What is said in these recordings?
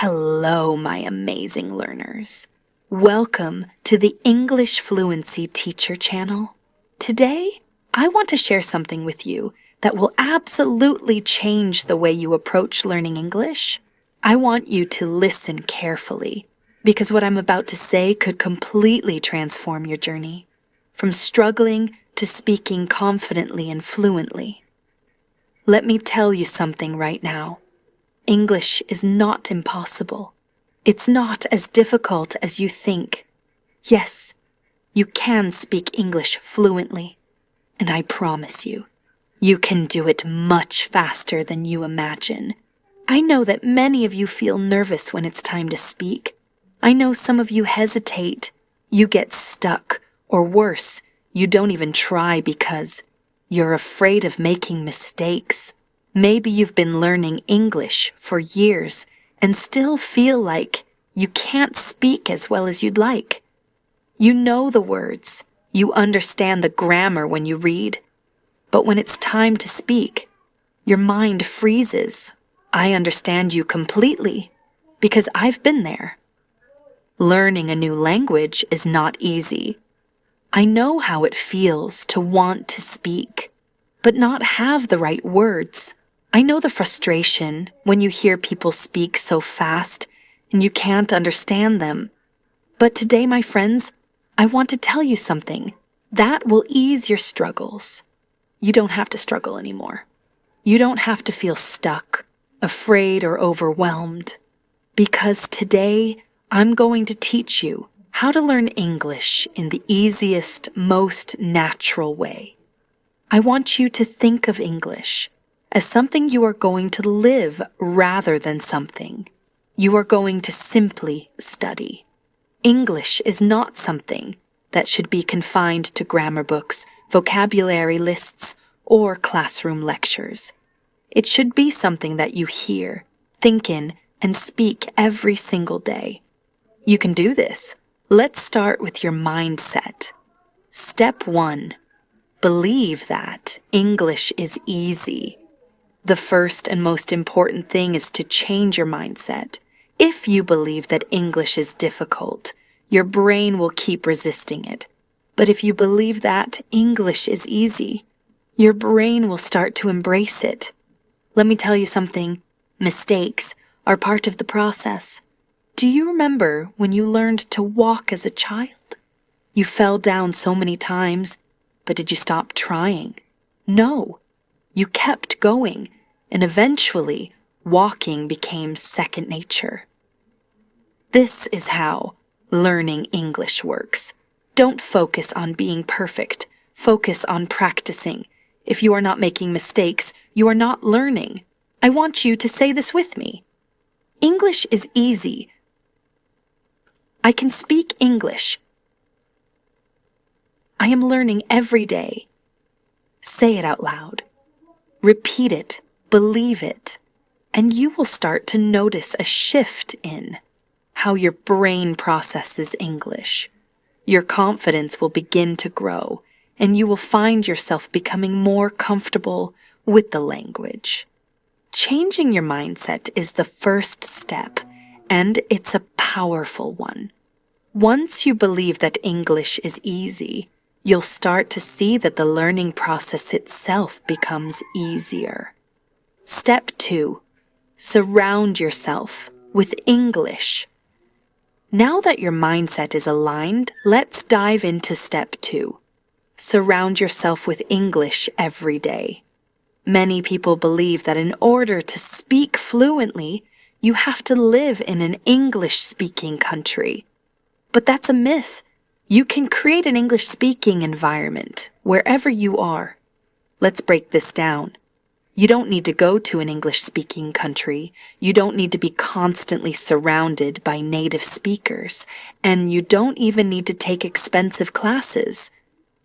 Hello, my amazing learners. Welcome to the English Fluency Teacher channel. Today, I want to share something with you that will absolutely change the way you approach learning English. I want you to listen carefully, because what I'm about to say could completely transform your journey, from struggling to speaking confidently and fluently. Let me tell you something right now. English is not impossible. It's not as difficult as you think. Yes, you can speak English fluently, and I promise you, you can do it much faster than you imagine. I know that many of you feel nervous when it's time to speak. I know some of you hesitate, you get stuck, or worse, you don't even try because you're afraid of making mistakes. Maybe you've been learning English for years and still feel like you can't speak as well as you'd like. You know the words, you understand the grammar when you read, but when it's time to speak, your mind freezes. I understand you completely, because I've been there. Learning a new language is not easy. I know how it feels to want to speak, but not have the right words. I know the frustration when you hear people speak so fast and you can't understand them. But today, my friends, I want to tell you something that will ease your struggles. You don't have to struggle anymore. You don't have to feel stuck, afraid, or overwhelmed. Because today, I'm going to teach you how to learn English in the easiest, most natural way. I want you to think of English as something you are going to live rather than something you are going to simply study. English is not something that should be confined to grammar books, vocabulary lists, or classroom lectures. It should be something that you hear, think in, and speak every single day. You can do this. Let's start with your mindset. Step 1. Believe that English is easy. The first and most important thing is to change your mindset. If you believe that English is difficult, your brain will keep resisting it. But if you believe that English is easy, your brain will start to embrace it. Let me tell you something. Mistakes are part of the process. Do you remember when you learned to walk as a child? You fell down so many times, but did you stop trying? No. You kept going, and eventually, walking became second nature. This is how learning English works. Don't focus on being perfect. Focus on practicing. If you are not making mistakes, you are not learning. I want you to say this with me. English is easy. I can speak English. I am learning every day. Say it out loud. Repeat it, believe it, and you will start to notice a shift in how your brain processes English. Your confidence will begin to grow, and you will find yourself becoming more comfortable with the language. Changing your mindset is the first step, and it's a powerful one. Once you believe that English is easy, you'll start to see that the learning process itself becomes easier. Step 2. Surround yourself with English. Now that your mindset is aligned, let's dive into step 2. Surround yourself with English every day. Many people believe that in order to speak fluently, you have to live in an English-speaking country. But that's a myth. You can create an English-speaking environment wherever you are. Let's break this down. You don't need to go to an English-speaking country. You don't need to be constantly surrounded by native speakers. And you don't even need to take expensive classes.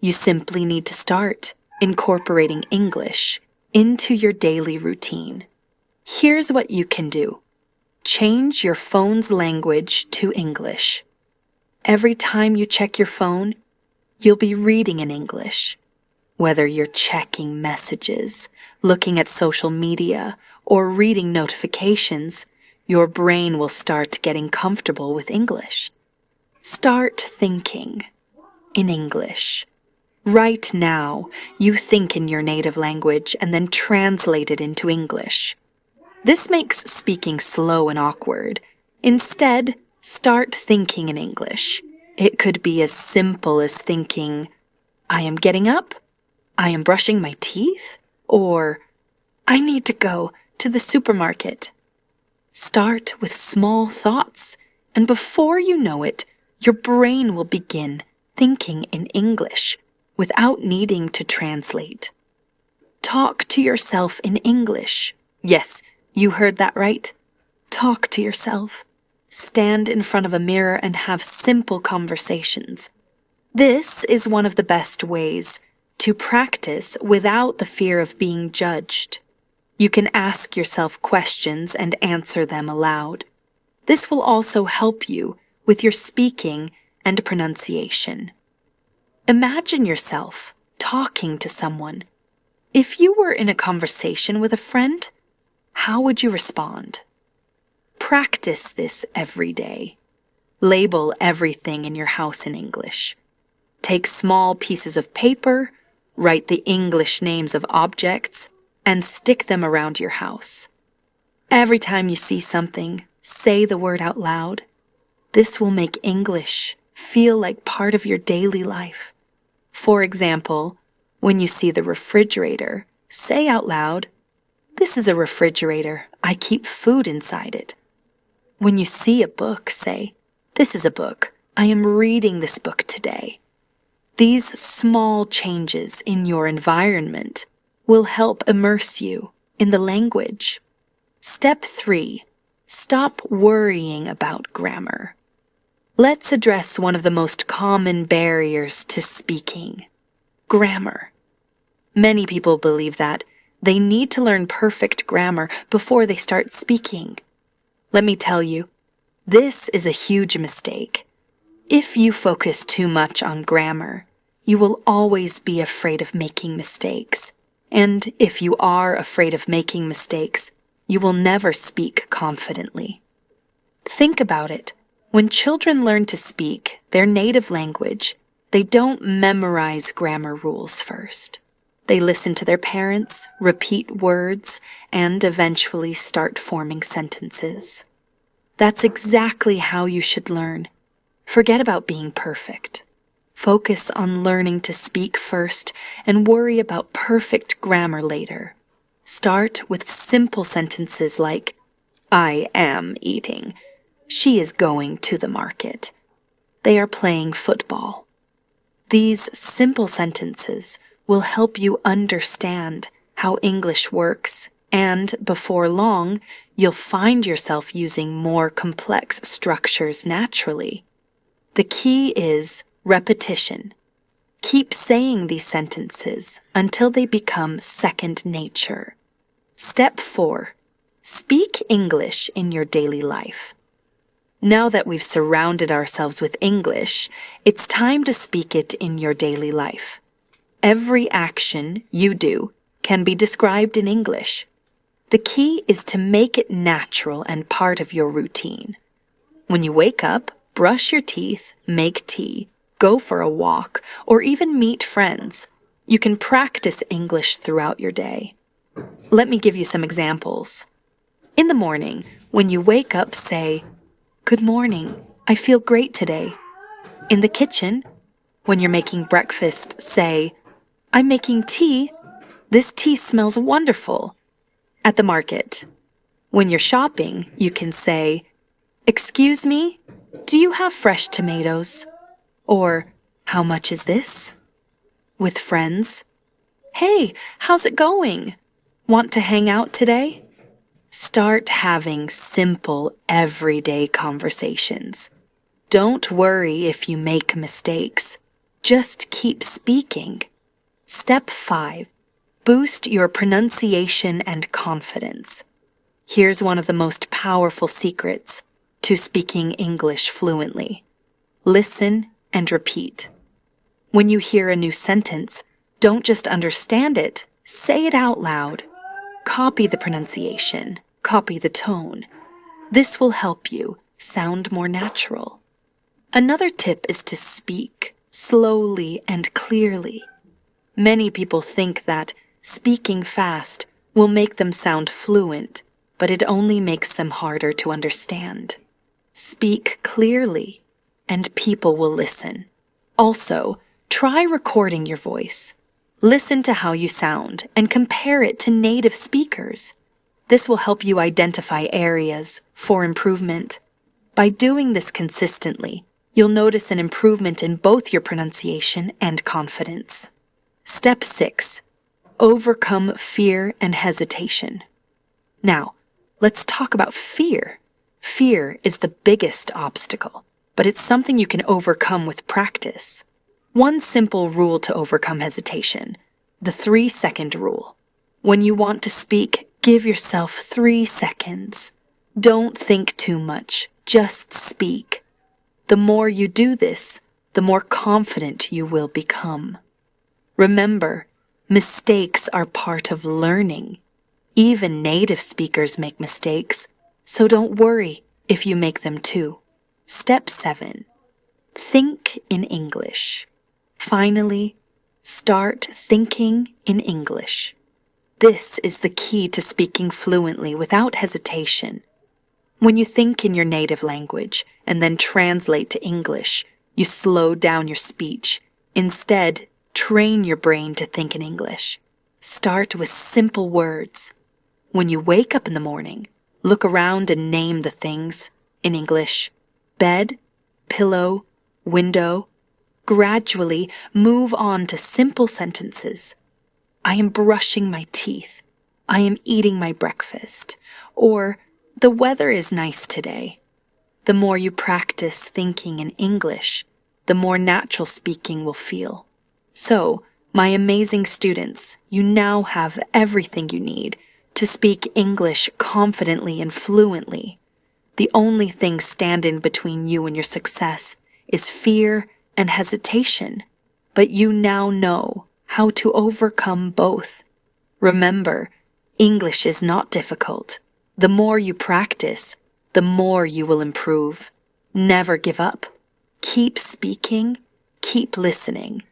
You simply need to start incorporating English into your daily routine. Here's what you can do. Change your phone's language to English. Every time you check your phone, you'll be reading in English. Whether you're checking messages, looking at social media, or reading notifications, your brain will start getting comfortable with English. Start thinking in English. Right now, you think in your native language and then translate it into English. This makes speaking slow and awkward. Instead, start thinking in English. It could be as simple as thinking, I am getting up, I am brushing my teeth, or I need to go to the supermarket. Start with small thoughts, and before you know it, your brain will begin thinking in English without needing to translate. Talk to yourself in English. Yes, you heard that right. Talk to yourself. Stand in front of a mirror and have simple conversations. This is one of the best ways to practice without the fear of being judged. You can ask yourself questions and answer them aloud. This will also help you with your speaking and pronunciation. Imagine yourself talking to someone. If you were in a conversation with a friend, how would you respond? Practice this every day. Label everything in your house in English. Take small pieces of paper, write the English names of objects, and stick them around your house. Every time you see something, say the word out loud. This will make English feel like part of your daily life. For example, when you see the refrigerator, say out loud, "This is a refrigerator. I keep food inside it." When you see a book, say, "This is a book. I am reading this book today." These small changes in your environment will help immerse you in the language. Step 3. Stop worrying about grammar. Let's address one of the most common barriers to speaking: grammar. Many people believe that they need to learn perfect grammar before they start speaking. Let me tell you, this is a huge mistake. If you focus too much on grammar, you will always be afraid of making mistakes. And if you are afraid of making mistakes, you will never speak confidently. Think about it. When children learn to speak their native language, they don't memorize grammar rules first. They listen to their parents, repeat words, and eventually start forming sentences. That's exactly how you should learn. Forget about being perfect. Focus on learning to speak first and worry about perfect grammar later. Start with simple sentences like, I am eating. She is going to the market. They are playing football. These simple sentences will help you understand how English works, and before long, you'll find yourself using more complex structures naturally. The key is repetition. Keep saying these sentences until they become second nature. Step 4. Speak English in your daily life. Now that we've surrounded ourselves with English, it's time to speak it in your daily life. Every action you do can be described in English. The key is to make it natural and part of your routine. When you wake up, brush your teeth, make tea, go for a walk, or even meet friends, you can practice English throughout your day. Let me give you some examples. In the morning, when you wake up, say, Good morning, I feel great today. In the kitchen, when you're making breakfast, say, I'm making tea. This tea smells wonderful. At the market, when you're shopping, you can say, Excuse me, do you have fresh tomatoes? Or, how much is this? With friends, Hey, how's it going? Want to hang out today? Start having simple, everyday conversations. Don't worry if you make mistakes. Just keep speaking. Step 5. Boost your pronunciation and confidence. Here's one of the most powerful secrets to speaking English fluently. Listen and repeat. When you hear a new sentence, don't just understand it, say it out loud. Copy the pronunciation, copy the tone. This will help you sound more natural. Another tip is to speak slowly and clearly. Many people think that speaking fast will make them sound fluent, but it only makes them harder to understand. Speak clearly, and people will listen. Also, try recording your voice. Listen to how you sound and compare it to native speakers. This will help you identify areas for improvement. By doing this consistently, you'll notice an improvement in both your pronunciation and confidence. Step 6. Overcome fear and hesitation. Now, let's talk about fear. Fear is the biggest obstacle, but it's something you can overcome with practice. One simple rule to overcome hesitation: the 3-second rule. When you want to speak, give yourself 3 seconds. Don't think too much, just speak. The more you do this, the more confident you will become. Remember, mistakes are part of learning. Even native speakers make mistakes, so don't worry if you make them too. Step 7. Think in English. Finally, start thinking in English. This is the key to speaking fluently without hesitation. When you think in your native language and then translate to English, you slow down your speech. Instead, train your brain to think in English. Start with simple words. When you wake up in the morning, look around and name the things in English: bed, pillow, window. Gradually move on to simple sentences. I am brushing my teeth. I am eating my breakfast. Or, the weather is nice today. The more you practice thinking in English, the more natural speaking will feel. So, my amazing students, you now have everything you need to speak English confidently and fluently. The only thing standing between you and your success is fear and hesitation, but you now know how to overcome both. Remember, English is not difficult. The more you practice, the more you will improve. Never give up. Keep speaking, keep listening,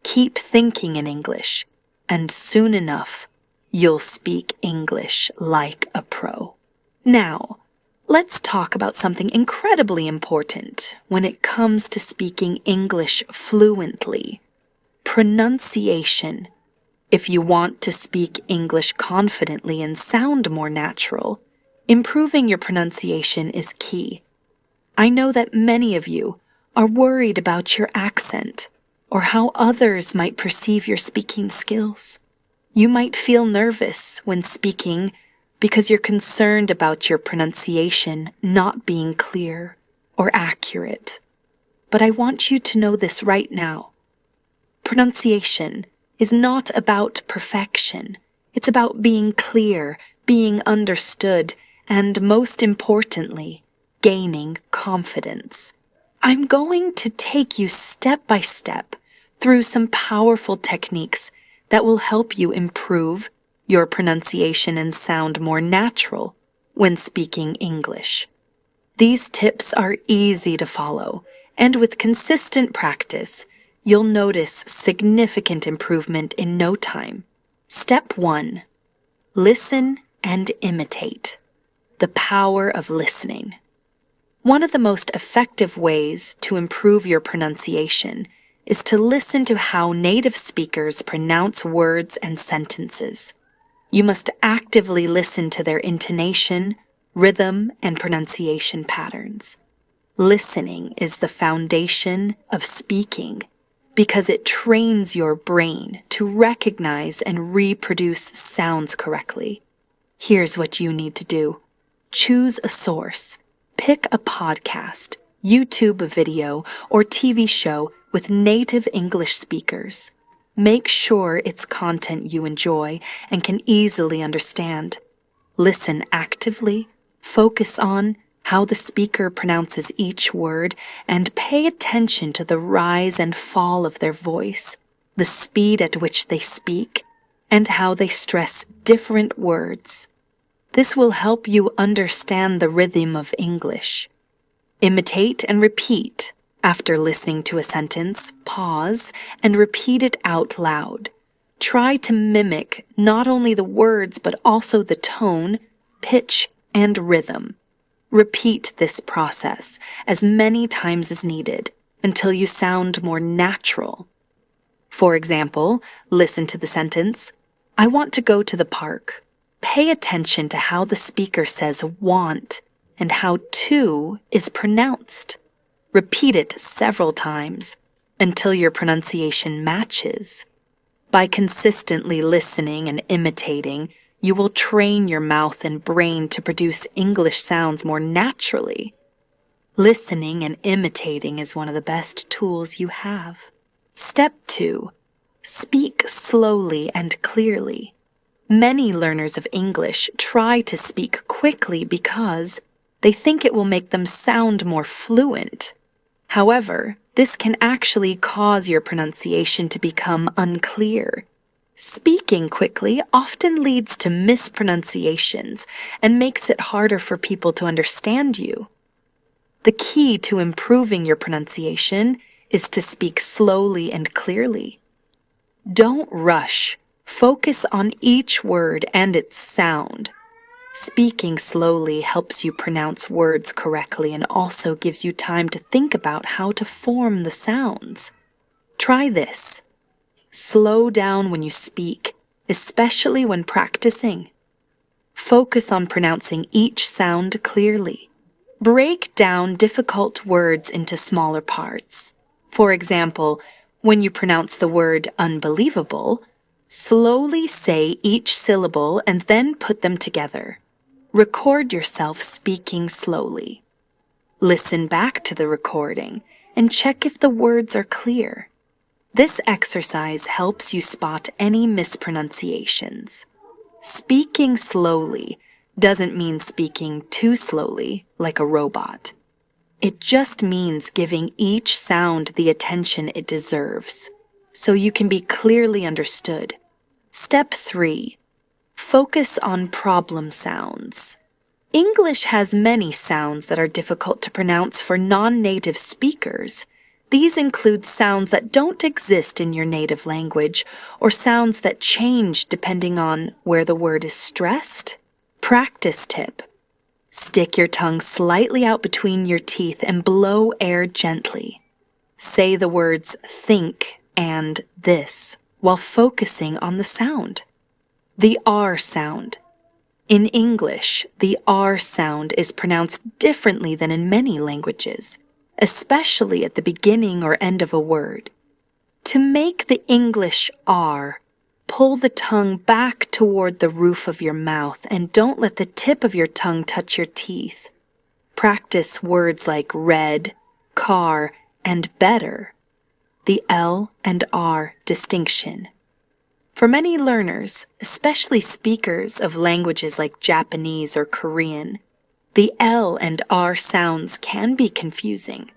keep thinking in English, and soon enough, you'll speak English like a pro. Now, let's talk about something incredibly important when it comes to speaking English fluently: pronunciation. If you want to speak English confidently and sound more natural, improving your pronunciation is key. I know that many of you are worried about your accent or how others might perceive your speaking skills. You might feel nervous when speaking because you're concerned about your pronunciation not being clear or accurate. But I want you to know this right now. Pronunciation is not about perfection. It's about being clear, being understood, and most importantly, gaining confidence. I'm going to take you step by step through some powerful techniques that will help you improve your pronunciation and sound more natural when speaking English. These tips are easy to follow, and with consistent practice, you'll notice significant improvement in no time. Step 1. Listen and imitate. The power of listening. One of the most effective ways to improve your pronunciation is to listen to how native speakers pronounce words and sentences. You must actively listen to their intonation, rhythm, and pronunciation patterns. Listening is the foundation of speaking because it trains your brain to recognize and reproduce sounds correctly. Here's what you need to do. Choose a source. Pick a podcast, YouTube video, or TV show with native English speakers. Make sure it's content you enjoy and can easily understand. Listen actively, focus on how the speaker pronounces each word, and pay attention to the rise and fall of their voice, the speed at which they speak, and how they stress different words. This will help you understand the rhythm of English. Imitate and repeat. After listening to a sentence, pause and repeat it out loud. Try to mimic not only the words but also the tone, pitch, and rhythm. Repeat this process as many times as needed until you sound more natural. For example, listen to the sentence, "I want to go to the park." Pay attention to how the speaker says want and how to is pronounced. Repeat it several times until your pronunciation matches. By consistently listening and imitating, you will train your mouth and brain to produce English sounds more naturally. Listening and imitating is one of the best tools you have. Step 2. Speak slowly and clearly. Many learners of English try to speak quickly because they think it will make them sound more fluent. However, this can actually cause your pronunciation to become unclear. Speaking quickly often leads to mispronunciations and makes it harder for people to understand you. The key to improving your pronunciation is to speak slowly and clearly. Don't rush. Focus on each word and its sound. Speaking slowly helps you pronounce words correctly and also gives you time to think about how to form the sounds. Try this. Slow down when you speak, especially when practicing. Focus on pronouncing each sound clearly. Break down difficult words into smaller parts. For example, when you pronounce the word unbelievable, slowly say each syllable and then put them together. Record yourself speaking slowly. Listen back to the recording and check if the words are clear. This exercise helps you spot any mispronunciations. Speaking slowly doesn't mean speaking too slowly, like a robot. It just means giving each sound the attention it deserves, so you can be clearly understood. Step 3. Focus on problem sounds. English has many sounds that are difficult to pronounce for non-native speakers. These include sounds that don't exist in your native language or sounds that change depending on where the word is stressed. Practice tip. Stick your tongue slightly out between your teeth and blow air gently. Say the words think and this while focusing on the sound. The R sound. In English, the R sound is pronounced differently than in many languages, especially at the beginning or end of a word. To make the English R, pull the tongue back toward the roof of your mouth and don't let the tip of your tongue touch your teeth. Practice words like red, car, and better. The L and R distinction. For many learners, especially speakers of languages like Japanese or Korean, the L and R sounds can be confusing.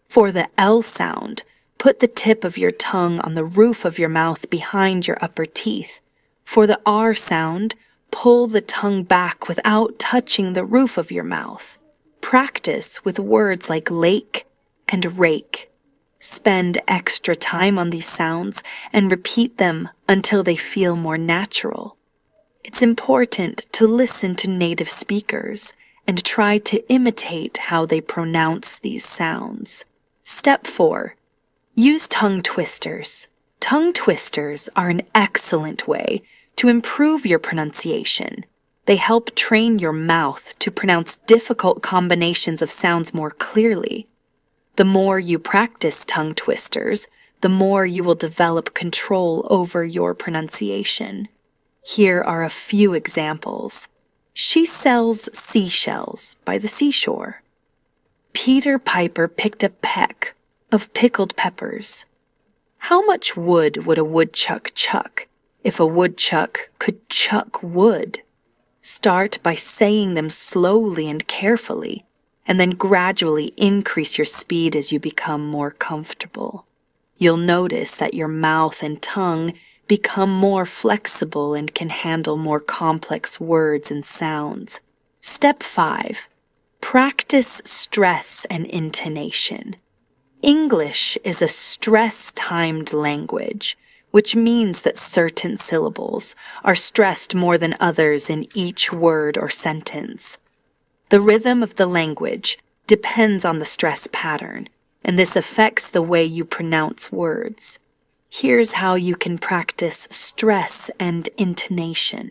For the L sound, put the tip of your tongue on the roof of your mouth behind your upper teeth. For the R sound, pull the tongue back without touching the roof of your mouth. Practice with words like lake and rake. Spend extra time on these sounds and repeat them until they feel more natural. It's important to listen to native speakers and try to imitate how they pronounce these sounds. Step 4. Use tongue twisters. Tongue twisters are an excellent way to improve your pronunciation. They help train your mouth to pronounce difficult combinations of sounds more clearly. The more you practice tongue twisters, the more you will develop control over your pronunciation. Here are a few examples. She sells seashells by the seashore. Peter Piper picked a peck of pickled peppers. How much wood would a woodchuck chuck if a woodchuck could chuck wood? Start by saying them slowly and carefully, and then gradually increase your speed as you become more comfortable. You'll notice that your mouth and tongue become more flexible and can handle more complex words and sounds. Step 5. Practice stress and intonation. English is a stress-timed language, which means that certain syllables are stressed more than others in each word or sentence. The rhythm of the language depends on the stress pattern, and this affects the way you pronounce words. Here's how you can practice stress and intonation.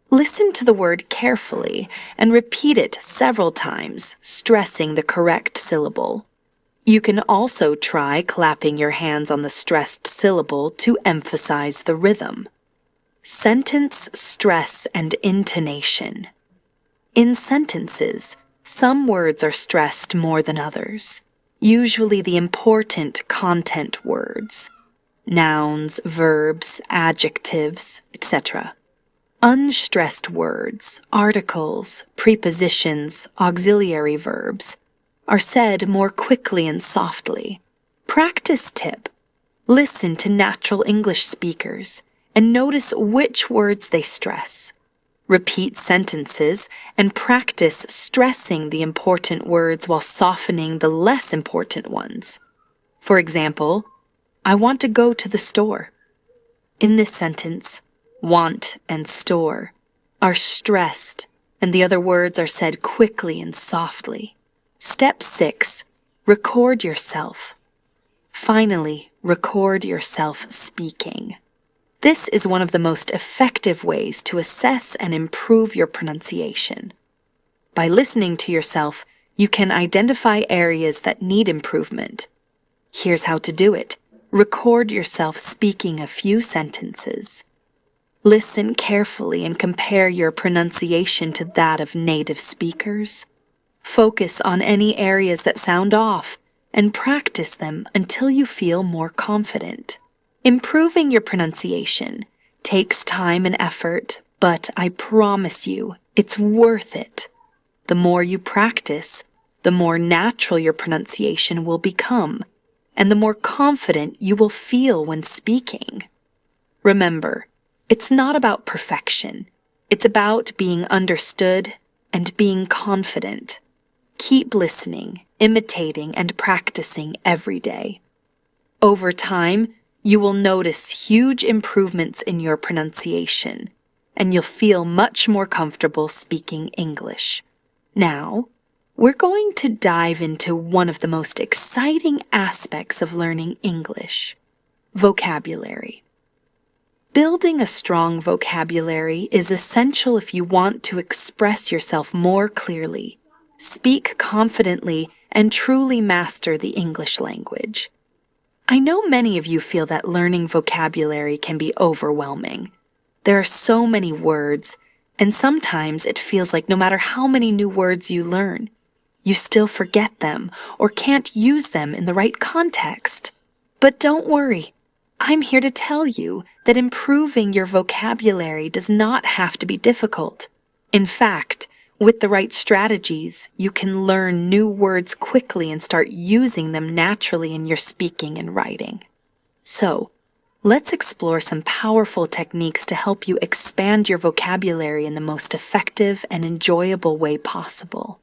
Listen to the word carefully and repeat it several times, stressing the correct syllable. You can also try clapping your hands on the stressed syllable to emphasize the rhythm. Sentence stress and intonation. In sentences, some words are stressed more than others, usually the important content words, nouns, verbs, adjectives, etc. Unstressed words, articles, prepositions, auxiliary verbs are said more quickly and softly. Practice tip: listen to natural English speakers and notice which words they stress. Repeat sentences and practice stressing the important words while softening the less important ones. For example, I want to go to the store. In this sentence, want and store are stressed and the other words are said quickly and softly. Step 6. Record yourself. Finally, record yourself speaking. This is one of the most effective ways to assess and improve your pronunciation. By listening to yourself, you can identify areas that need improvement. Here's how to do it. Record yourself speaking a few sentences. Listen carefully and compare your pronunciation to that of native speakers. Focus on any areas that sound off and practice them until you feel more confident. Improving your pronunciation takes time and effort, but I promise you, it's worth it. The more you practice, the more natural your pronunciation will become, and the more confident you will feel when speaking. Remember, it's not about perfection. It's about being understood and being confident. Keep listening, imitating, and practicing every day. Over time, you will notice huge improvements in your pronunciation, and you'll feel much more comfortable speaking English. Now, we're going to dive into one of the most exciting aspects of learning English: vocabulary. Building a strong vocabulary is essential if you want to express yourself more clearly, speak confidently, and truly master the English language. I know many of you feel that learning vocabulary can be overwhelming. There are so many words, and sometimes it feels like no matter how many new words you learn, you still forget them or can't use them in the right context. But don't worry. I'm here to tell you that improving your vocabulary does not have to be difficult. In fact, with the right strategies, you can learn new words quickly and start using them naturally in your speaking and writing. So, let's explore some powerful techniques to help you expand your vocabulary in the most effective and enjoyable way possible.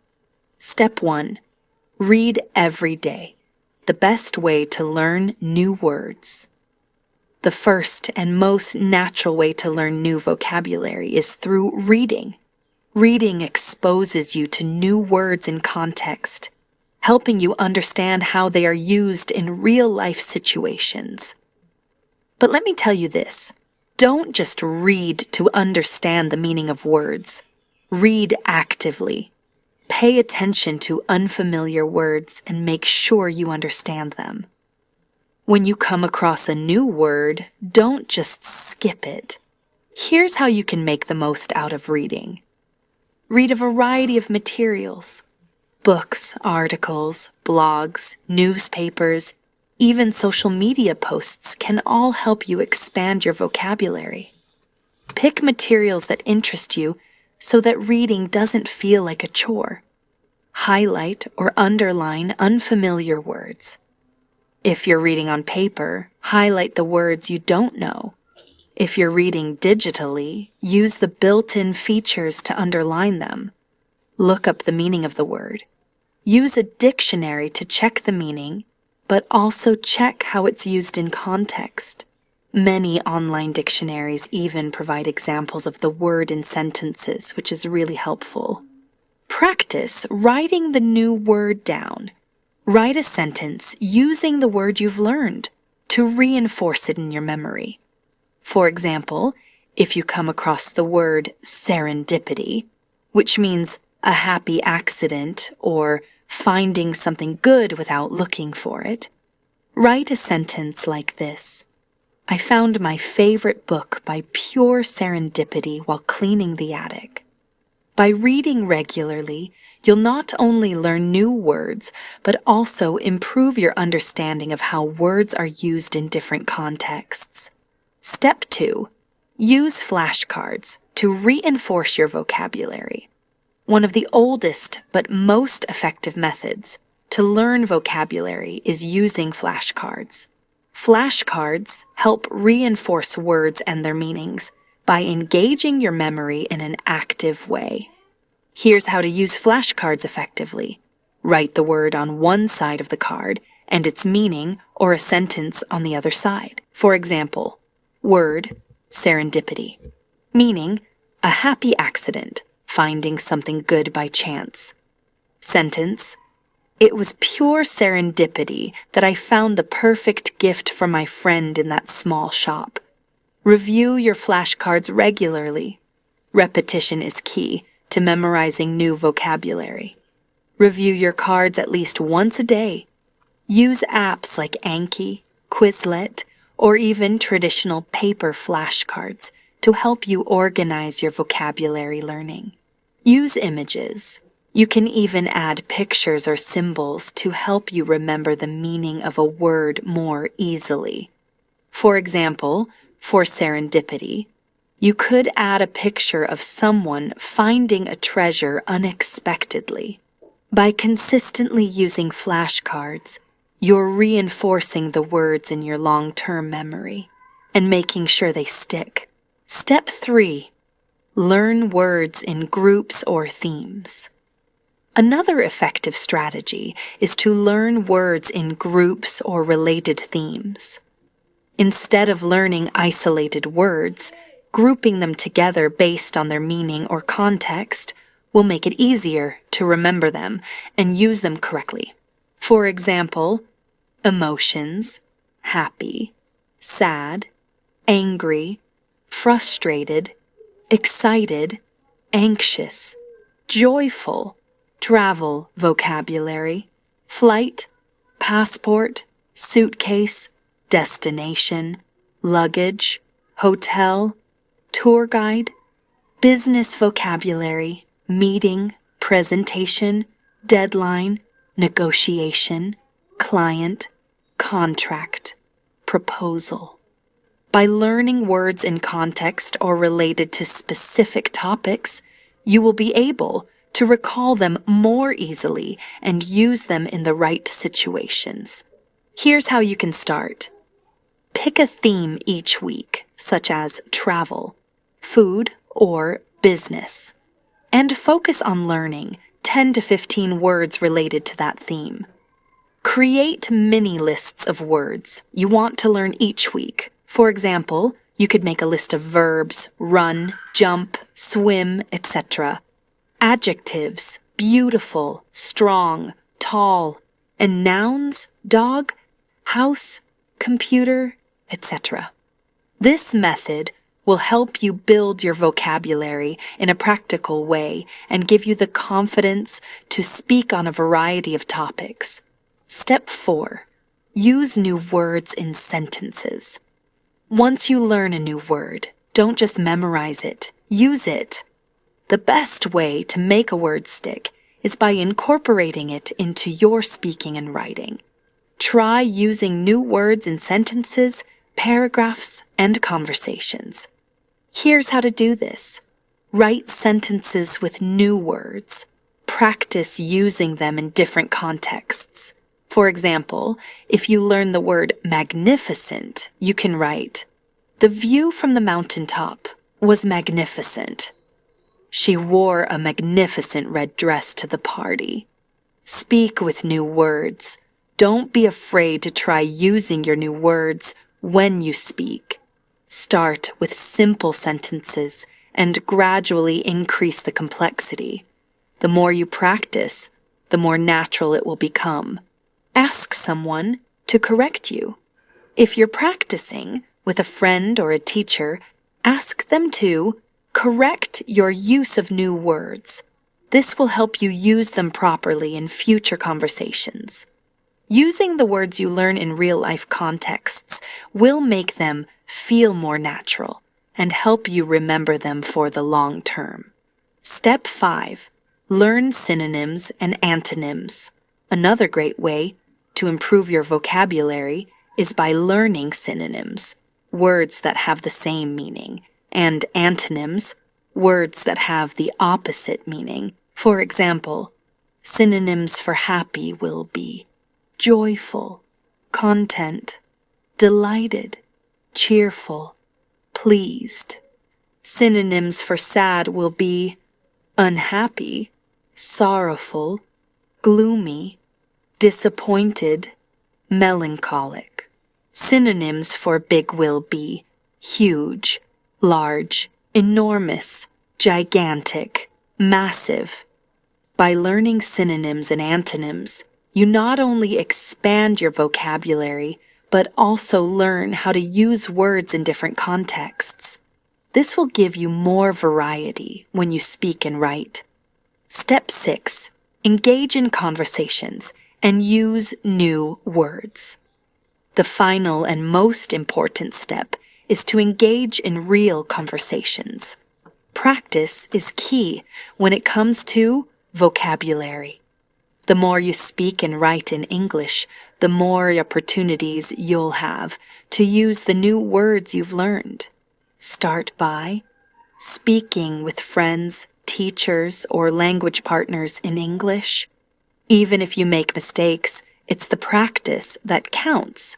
Step 1. Read every day. The best way to learn new words. The first and most natural way to learn new vocabulary is through reading. Reading exposes you to new words in context, helping you understand how they are used in real-life situations. But let me tell you this. Don't just read to understand the meaning of words. Read actively. Pay attention to unfamiliar words and make sure you understand them. When you come across a new word, don't just skip it. Here's how you can make the most out of reading. Read a variety of materials. Books, articles, blogs, newspapers, even social media posts can all help you expand your vocabulary. Pick materials that interest you so that reading doesn't feel like a chore. Highlight or underline unfamiliar words. If you're reading on paper, highlight the words you don't know. If you're reading digitally, use the built-in features to underline them. Look up the meaning of the word. Use a dictionary to check the meaning, but also check how it's used in context. Many online dictionaries even provide examples of the word in sentences, which is really helpful. Practice writing the new word down. Write a sentence using the word you've learned to reinforce it in your memory. For example, if you come across the word serendipity, which means a happy accident or finding something good without looking for it, write a sentence like this. I found my favorite book by pure serendipity while cleaning the attic. By reading regularly, you'll not only learn new words, but also improve your understanding of how words are used in different contexts. Step 2. Use flashcards to reinforce your vocabulary. One of the oldest but most effective methods to learn vocabulary is using flashcards. Flashcards help reinforce words and their meanings by engaging your memory in an active way. Here's how to use flashcards effectively. Write the word on one side of the card and its meaning or a sentence on the other side. For example, word, serendipity. Meaning, a happy accident, finding something good by chance. Sentence, it was pure serendipity that I found the perfect gift for my friend in that small shop. Review your flashcards regularly. Repetition is key to memorizing new vocabulary. Review your cards at least once a day. Use apps like Anki, Quizlet, or even traditional paper flashcards to help you organize your vocabulary learning. Use images. You can even add pictures or symbols to help you remember the meaning of a word more easily. For example, for serendipity, you could add a picture of someone finding a treasure unexpectedly. By consistently using flashcards, you're reinforcing the words in your long-term memory and making sure they stick. Step 3. Learn words in groups or themes. Another effective strategy is to learn words in groups or related themes. Instead of learning isolated words, grouping them together based on their meaning or context will make it easier to remember them and use them correctly. For example, emotions, happy, sad, angry, frustrated, excited, anxious, joyful, travel vocabulary, flight, passport, suitcase, destination, luggage, hotel, tour guide, business vocabulary, meeting, presentation, deadline, negotiation, client, contract, proposal. By learning words in context or related to specific topics, you will be able to recall them more easily and use them in the right situations. Here's how you can start. Pick a theme each week, such as travel, food, or business, and focus on learning 10 to 15 words related to that theme. Create mini lists of words you want to learn each week. For example, you could make a list of verbs, run, jump, swim, etc. Adjectives, beautiful, strong, tall, and nouns, dog, house, computer, etc. This method will help you build your vocabulary in a practical way and give you the confidence to speak on a variety of topics. Step 4. Use new words in sentences. Once you learn a new word, don't just memorize it, use it. The best way to make a word stick is by incorporating it into your speaking and writing. Try using new words in sentences, paragraphs, and conversations. Here's how to do this. Write sentences with new words. Practice using them in different contexts. For example, if you learn the word magnificent, you can write, The view from the mountaintop was magnificent. She wore a magnificent red dress to the party. Speak with new words. Don't be afraid to try using your new words when you speak. Start with simple sentences and gradually increase the complexity. The more you practice, the more natural it will become. Ask someone to correct you. If you're practicing with a friend or a teacher, ask them to correct your use of new words. This will help you use them properly in future conversations. Using the words you learn in real-life contexts will make them feel more natural and help you remember them for the long term. Step 5. Learn synonyms and antonyms. Another great way to improve your vocabulary is by learning synonyms, words that have the same meaning, and antonyms, words that have the opposite meaning. For example, synonyms for happy will be joyful, content, delighted, cheerful, pleased. Synonyms for sad will be unhappy, sorrowful, gloomy, disappointed, melancholic. Synonyms for big will be huge, large, enormous, gigantic, massive. By learning synonyms and antonyms, you not only expand your vocabulary, but also learn how to use words in different contexts. This will give you more variety when you speak and write. Step 6. Engage in conversations and use new words. The final and most important step is to engage in real conversations. Practice is key when it comes to vocabulary. The more you speak and write in English, the more opportunities you'll have to use the new words you've learned. Start by speaking with friends, teachers, or language partners in English. Even if you make mistakes, it's the practice that counts.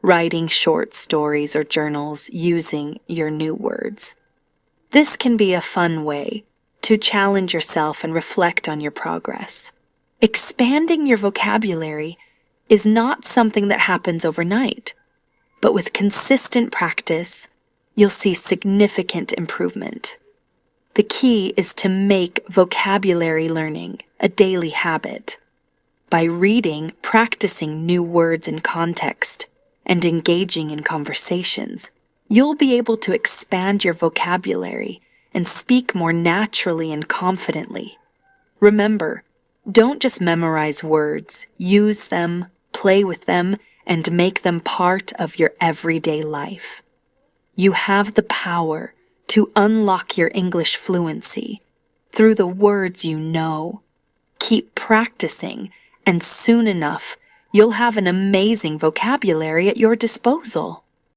Writing short stories or journals using your new words. This can be a fun way to challenge yourself and reflect on your progress. Expanding your vocabulary is not something that happens overnight, but with consistent practice, you'll see significant improvement. The key is to make vocabulary learning a daily habit. By reading, practicing new words in context, and engaging in conversations, you'll be able to expand your vocabulary and speak more naturally and confidently. Remember, don't just memorize words, use them, play with them, and make them part of your everyday life. You have the power to unlock your English fluency through the words you know. Keep practicing, and soon enough, you'll have an amazing vocabulary at your disposal.